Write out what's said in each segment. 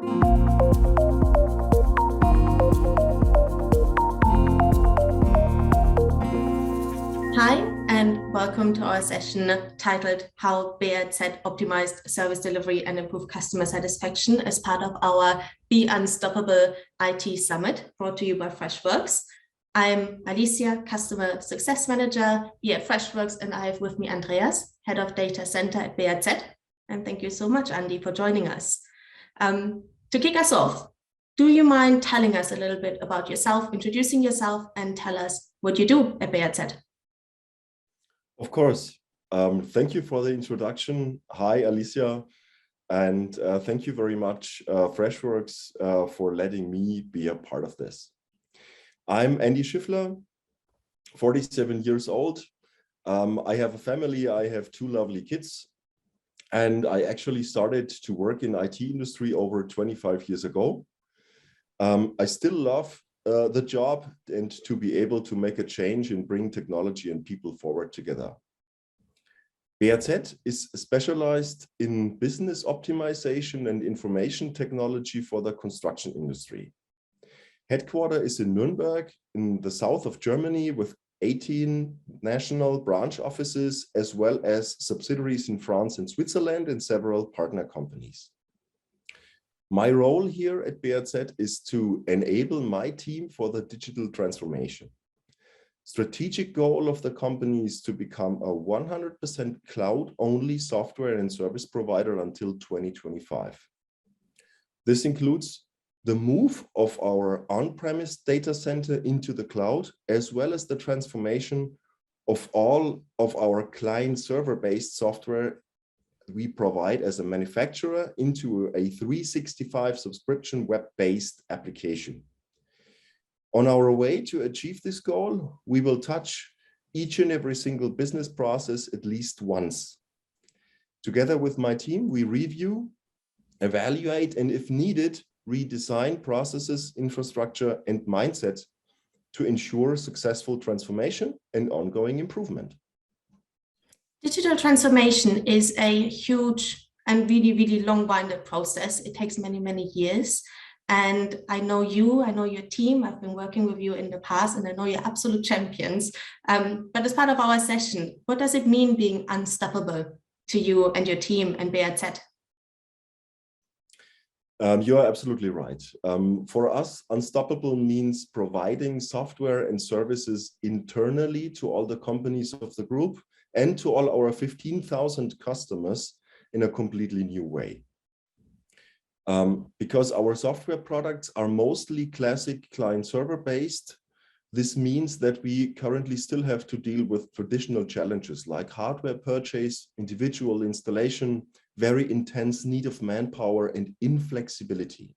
Hi, and welcome to our session titled How BRZ Optimized Service Delivery and Improved Customer Satisfaction as part of our Be Unstoppable IT Summit, brought to you by Freshworks. I'm Alicia, Customer Success Manager here at Freshworks, and I have with me Andreas, Head of Data Center at BRZ. And thank you so much, Andy, for joining us. To kick us off, do you mind telling us a little bit about yourself, introducing yourself, and tell us what you do at BRZ? Of course. Thank you for the introduction. Hi, Alicia. And thank you very much, Freshworks, for letting me be a part of this. I'm Andy Schiffler, 47 years old. I have a family. I have 2 lovely kids. And I actually started to work in IT industry over 25 years ago. I still love the job and to be able to make a change and bring technology and people forward together. BRZ is specialized in business optimization and information technology for the construction industry. Headquarters is in Nuremberg in the south of Germany with 18 national branch offices, as well as subsidiaries in France and Switzerland and several partner companies. My role here at BRZ is to enable my team for the digital transformation. Strategic goal of the company is to become a 100% cloud-only software and service provider until 2025. This includes the move of our on-premise data center into the cloud, as well as the transformation of all of our client server-based software we provide as a manufacturer into a 365 subscription web-based application. On our way to achieve this goal, we will touch each and every single business process at least once. Together with my team, we review, evaluate, and if needed, redesign processes, infrastructure, and mindset to ensure successful transformation and ongoing improvement. Digital transformation is a huge and really, really long-winded process. It takes many, many years. And I know you, I know your team. I've been working with you in the past, and I know you're absolute champions. But as part of our session, what does it mean being unstoppable to you and your team and BRZ? You are absolutely right. For us, unstoppable means providing software and services internally to all the companies of the group and to all our 15,000 customers in a completely new way. Because our software products are mostly classic client-server based, this means that we currently still have to deal with traditional challenges like hardware purchase, individual installation, very intense need of manpower, and inflexibility.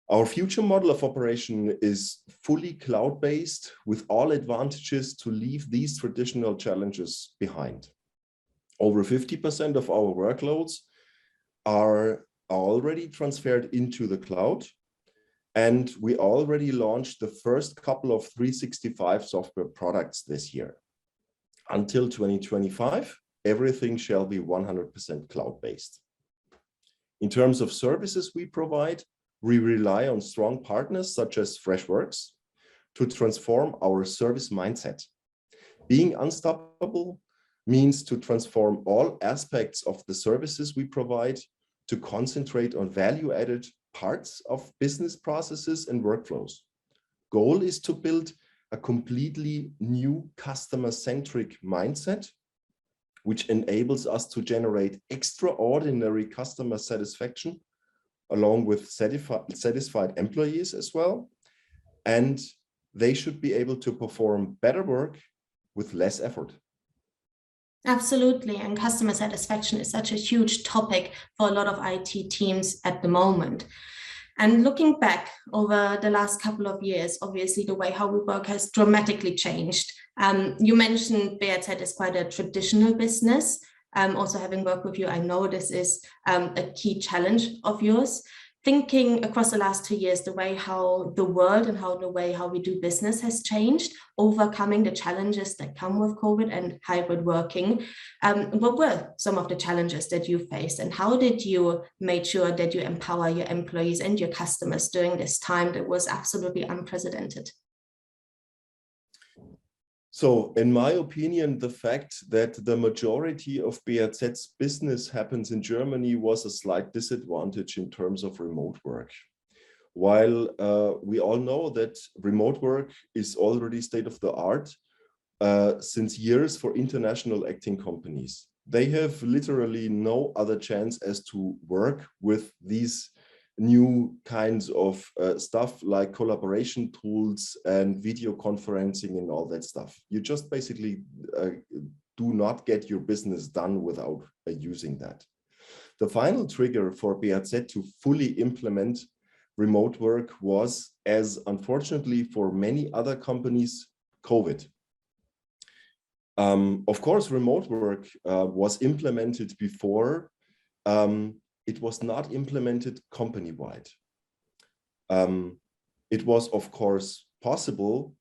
Our future model of operation is fully cloud-based with all advantages to leave these traditional challenges behind. Over 50% of our workloads are already transferred into the cloud, and we already launched the first couple of 365 software products this year. Until 2025, everything shall be 100% cloud-based. In terms of services we provide, we rely on strong partners such as Freshworks to transform our service mindset. Being unstoppable means to transform all aspects of the services we provide to concentrate on value-added parts of business processes and workflows. Goal is to build a completely new customer-centric mindset, which enables us to generate extraordinary customer satisfaction along with satisfied employees as well. And they should be able to perform better work with less effort. Absolutely. And customer satisfaction is such a huge topic for a lot of IT teams at the moment. And looking back over the last couple of years, obviously the way how we work has dramatically changed. You mentioned BRZ is quite a traditional business. Also having worked with you, I know this is a key challenge of yours. thinking across the last 2 years, the way how the world and how we do business has changed, overcoming the challenges that come with COVID and hybrid working. What were some of the challenges that you faced, and how did you make sure that you empower your employees and your customers during this time that was absolutely unprecedented? So in my opinion, the fact that the majority of BRZ's business happens in Germany was a slight disadvantage in terms of remote work. While we all know that remote work is already state of the art since years for international acting companies, they have literally no other chance as to work with these new kinds of stuff like collaboration tools and video conferencing and all that stuff. You just basically do not get your business done without using that. The final trigger for BRZ to fully implement remote work was, as unfortunately for many other companies, COVID. Of course, remote work was implemented before. It was not implemented company-wide. It was, of course, possible,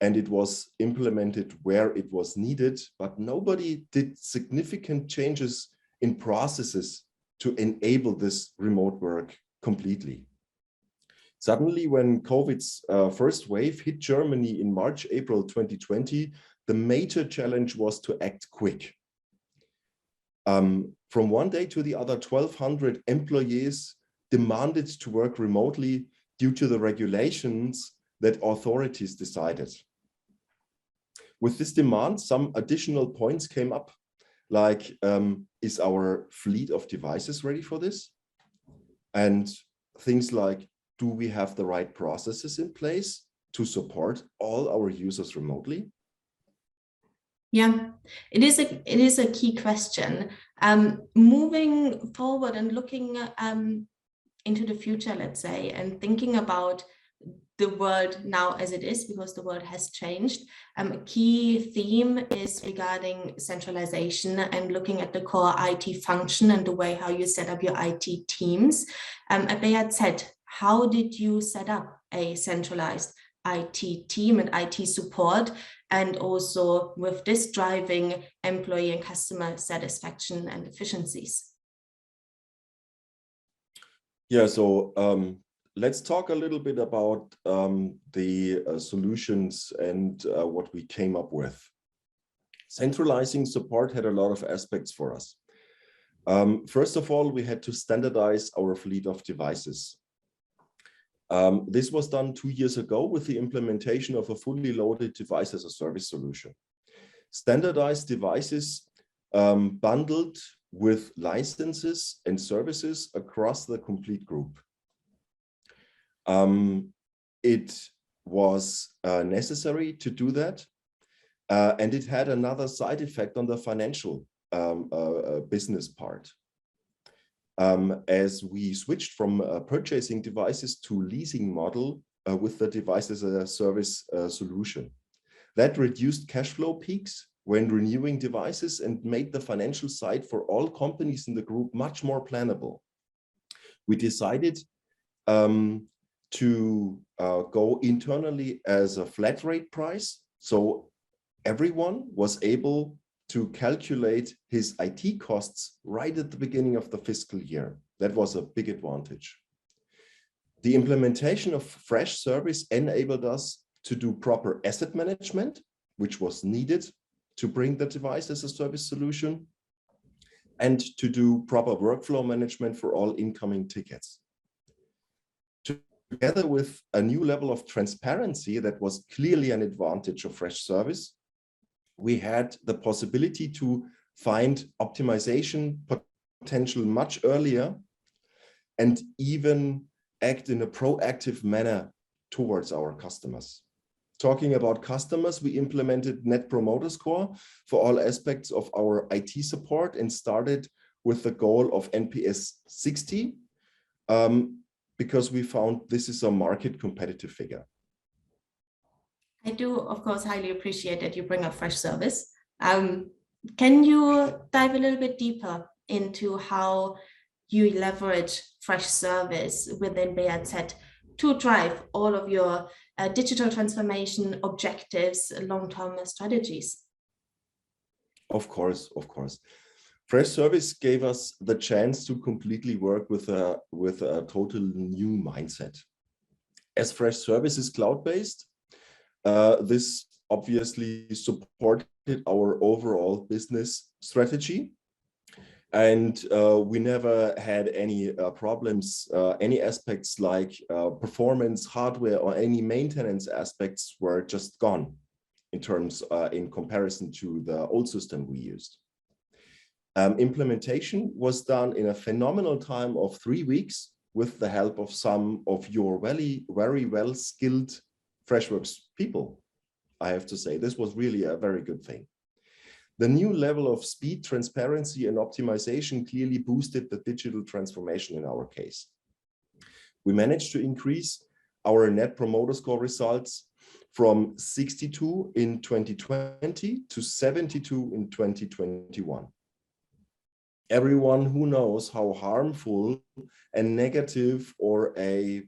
and it was implemented where it was needed, but nobody did significant changes in processes to enable this remote work completely. Suddenly, when COVID's first wave hit Germany in March, April 2020, the major challenge was to act quick. From one day to the other, 1,200 employees demanded to work remotely due to the regulations that authorities decided. With this demand, some additional points came up, like, is our fleet of devices ready for this? And things like, do we have the right processes in place to support all our users remotely? Yeah, it is a key question. Moving forward and looking into the future, let's say, and thinking about the world now as it is, because the world has changed. A key theme is regarding centralization and looking at the core IT function and the way how you set up your IT teams. At BRZ, how did you set up a centralized IT team and IT support, and also with this driving employee and customer satisfaction and efficiencies? Yeah, so let's talk a little bit about the solutions and what we came up with. Centralizing support had a lot of aspects for us. First of all, we had to standardize our fleet of devices. This was done 2 years ago with the implementation of a fully loaded device as a service solution. Standardized devices bundled with licenses and services across the complete group. It was necessary to do that, and it had another side effect on the financial business part. As we switched from purchasing devices to leasing model with the device as a service solution. That reduced cash flow peaks when renewing devices and made the financial side for all companies in the group much more plannable. We decided to go internally as a flat rate price, so everyone was able to calculate his IT costs right at the beginning of the fiscal year. That was a big advantage. The implementation of Freshservice enabled us to do proper asset management, which was needed to bring the device as a service solution, and to do proper workflow management for all incoming tickets. Together with a new level of transparency that was clearly an advantage of Freshservice, we had the possibility to find optimization potential much earlier and even act in a proactive manner towards our customers. Talking about customers, we implemented Net Promoter Score for all aspects of our IT support and started with the goal of NPS 60 because we found this is a market competitive figure. I do, of course, highly appreciate that you bring up Freshservice. Can you dive a little bit deeper into how you leverage Freshservice within BRZ to drive all of your digital transformation objectives, long-term strategies? Of course, of course. Freshservice gave us the chance to completely work with a total new mindset. As Freshservice is cloud-based, this obviously supported our overall business strategy. And we never had any problems, any aspects like performance, hardware, or any maintenance aspects were just gone in terms, in comparison to the old system we used. Implementation was done in a phenomenal time of 3 weeks with the help of some of your very well skilled Freshworks people. I have to say, this was really a very good thing. The new level of speed, transparency, and optimization clearly boosted the digital transformation in our case. We managed to increase our Net Promoter Score results from 62 in 2020 to 72 in 2021. Everyone who knows how harmful a negative or a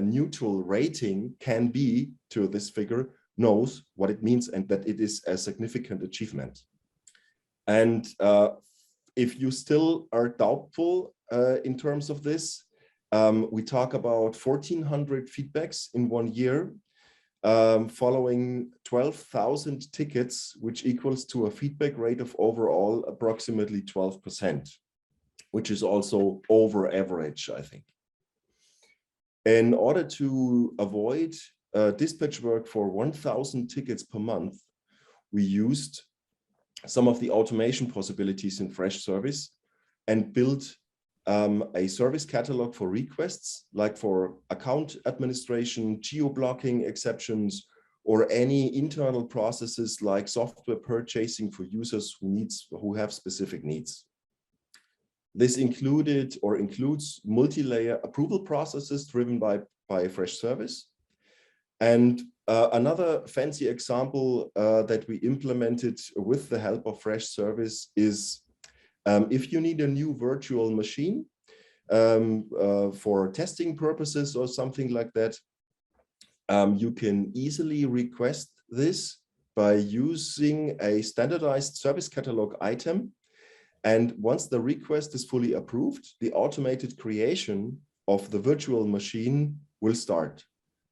neutral rating can be to this figure knows what it means and that it is a significant achievement. And if you still are doubtful in terms of this, we talk about 1,400 feedbacks in 1 year, following 12,000 tickets, which equals to a feedback rate of overall approximately 12%, which is also over average, I think. In order to avoid dispatch work for 1,000 tickets per month, we used some of the automation possibilities in Freshservice and built a service catalog for requests, like for account administration, geo-blocking exceptions, or any internal processes like software purchasing for users who have specific needs. This included or includes multi-layer approval processes driven by Freshservice. And another fancy example that we implemented with the help of Freshservice is if you need a new virtual machine for testing purposes or something like that, you can easily request this by using a standardized service catalog item. And once the request is fully approved, the automated creation of the virtual machine will start.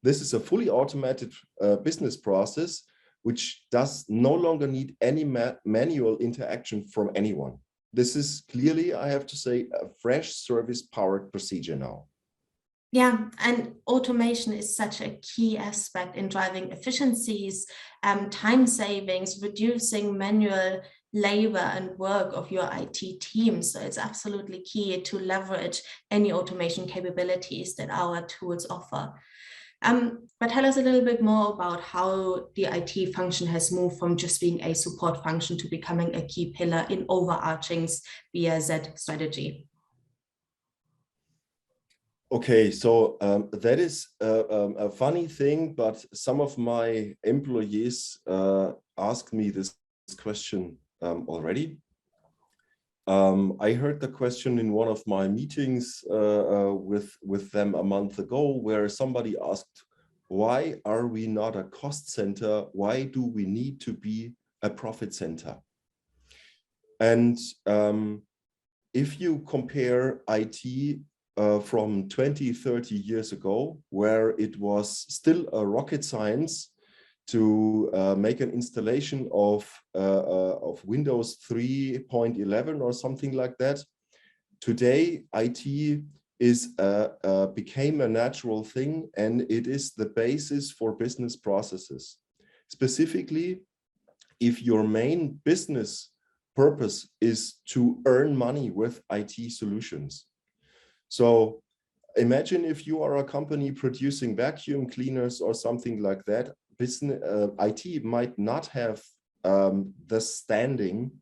This is a fully automated business process, which does no longer need any manual interaction from anyone. This is clearly, I have to say, a Freshservice powered procedure now. Yeah, and automation is such a key aspect in driving efficiencies, time savings, reducing manual labor and work of your IT team. So it's absolutely key to leverage any automation capabilities that our tools offer. But tell us a little bit more about how the IT function has moved from just being a support function to becoming a key pillar in overarching BRZ strategy. Okay, so that is a funny thing, but some of my employees asked me this question already. I heard the question in one of my meetings with them a month ago, where somebody asked, why are we not a cost center? Why do we need to be a profit center? And if you compare IT from 20, 30 years ago, where it was still a rocket science to make an installation of Windows 3.11 or something like that. Today, IT is became a natural thing, and it is the basis for business processes. Specifically, if your main business purpose is to earn money with IT solutions. So imagine if you are a company producing vacuum cleaners or something like that. Business IT might not have the standing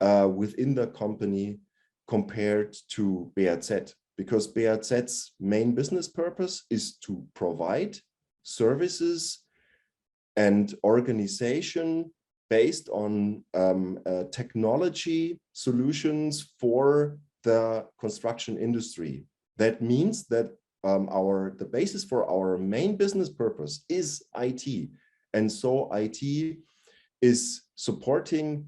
within the company compared to BRZ, because BRZ's main business purpose is to provide services and organization based on technology solutions for the construction industry. That means that the basis for our main business purpose is IT. And so IT is supporting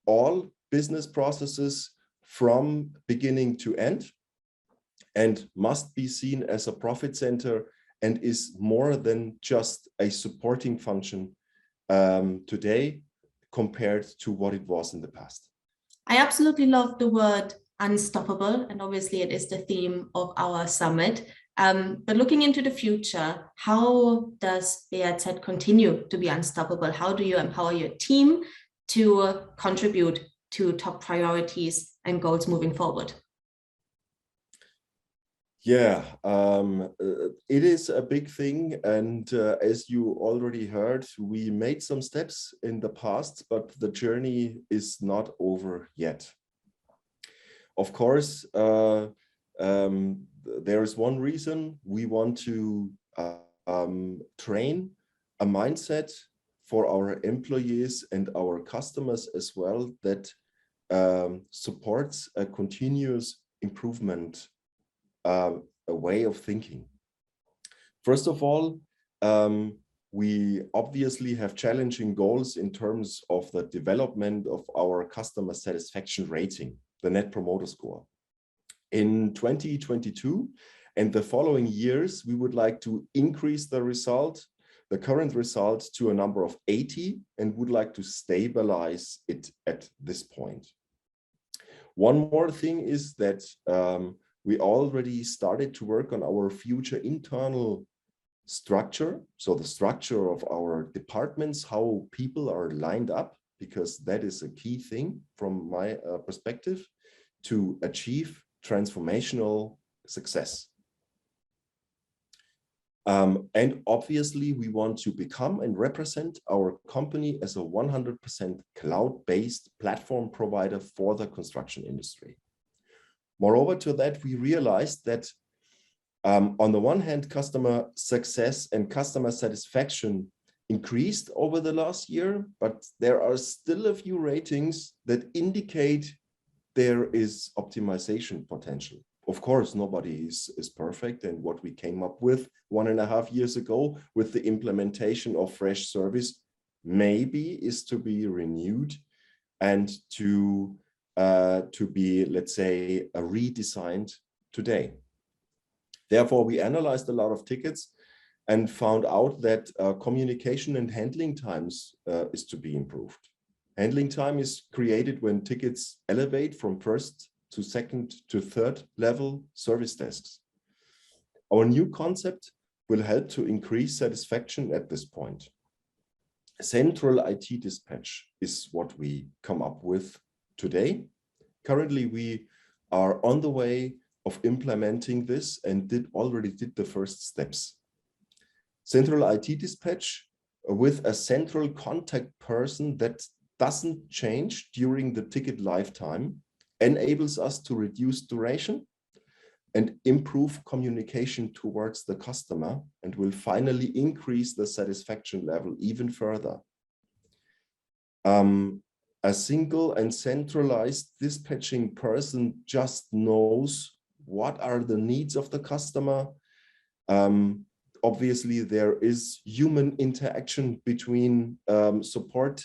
all business processes from beginning to end and must be seen as a profit center and is more than just a supporting function today compared to what it was in the past. I absolutely love the word unstoppable, and obviously it is the theme of our summit. But looking into the future, how does BRZ continue to be unstoppable? How do you empower your team to contribute to top priorities and goals moving forward? Yeah, it is a big thing. And as you already heard, we made some steps in the past, but the journey is not over yet. Of course, there is one reason we want to train a mindset for our employees and our customers as well that supports a continuous improvement a way of thinking. First of all, we obviously have challenging goals in terms of the development of our customer satisfaction rating, the Net Promoter Score. In 2022 and the following years, we would like to increase the current result to a number of 80 and would like to stabilize it at this point. One more thing is that we already started to work on our future internal structure. So the structure of our departments, how people are lined up, because that is a key thing from my perspective to achieve transformational success. And obviously we want to become and represent our company as a 100% cloud-based platform provider for the construction industry. Moreover to that, we realized that on the one hand, customer success and customer satisfaction increased over the last year, but there are still a few ratings that indicate there is optimization potential. Of course, nobody is perfect, and what we came up with 1.5 years ago with the implementation of Freshservice maybe is to be renewed and to be, let's say, redesigned today. Therefore, we analyzed a lot of tickets and found out that communication and handling times is to be improved. Handling time is created when tickets elevate from first to second to third level service desks. Our new concept will help to increase satisfaction at this point. Central IT dispatch is what we come up with today. Currently, we are on the way of implementing this and already did the first steps. Central IT dispatch with a central contact person that doesn't change during the ticket lifetime enables us to reduce duration and improve communication towards the customer, and will finally increase the satisfaction level even further. A single and centralized dispatching person just knows what are the needs of the customer. Obviously, there is human interaction between support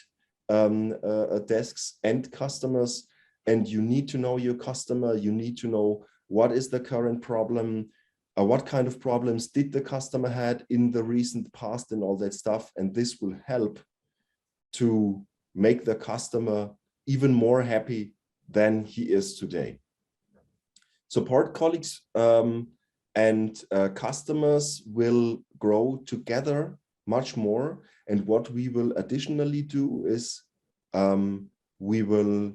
desks and customers, and you need to know your customer. You need to know what is the current problem, what kind of problems did the customer had in the recent past and all that stuff. And this will help to make the customer even more happy than he is today. Support colleagues and customers will grow together much more. And what we will additionally do is we will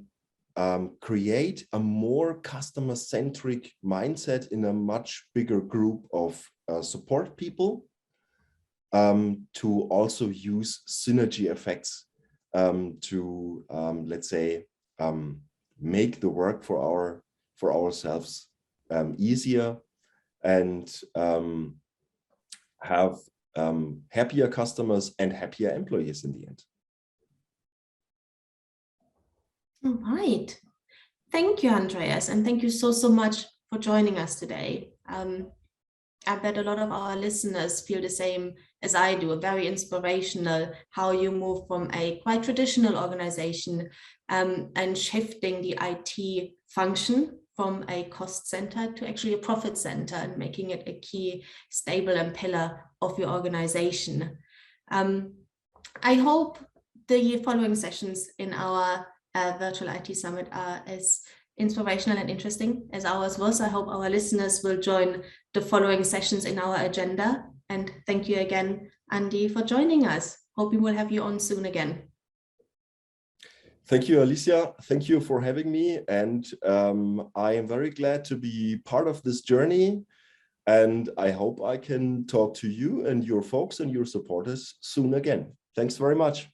create a more customer-centric mindset in a much bigger group of support people to also use synergy effects to, let's say, make the work for ourselves easier and have happier customers and happier employees in the end. All right. Thank you, Andreas, and thank you so much for joining us today. I bet a lot of our listeners feel the same as I do, very inspirational how you move from a quite traditional organization and shifting the IT function from a cost center to actually a profit center and making it a key stable and pillar of your organization. I hope the following sessions in our virtual IT summit are as inspirational and interesting as ours was. I hope our listeners will join the following sessions in our agenda. And thank you again, Andy, for joining us. Hope we will have you on soon again. Thank you, Alicia. Thank you for having me. And I am very glad to be part of this journey. And I hope I can talk to you and your folks and your supporters soon again. Thanks very much.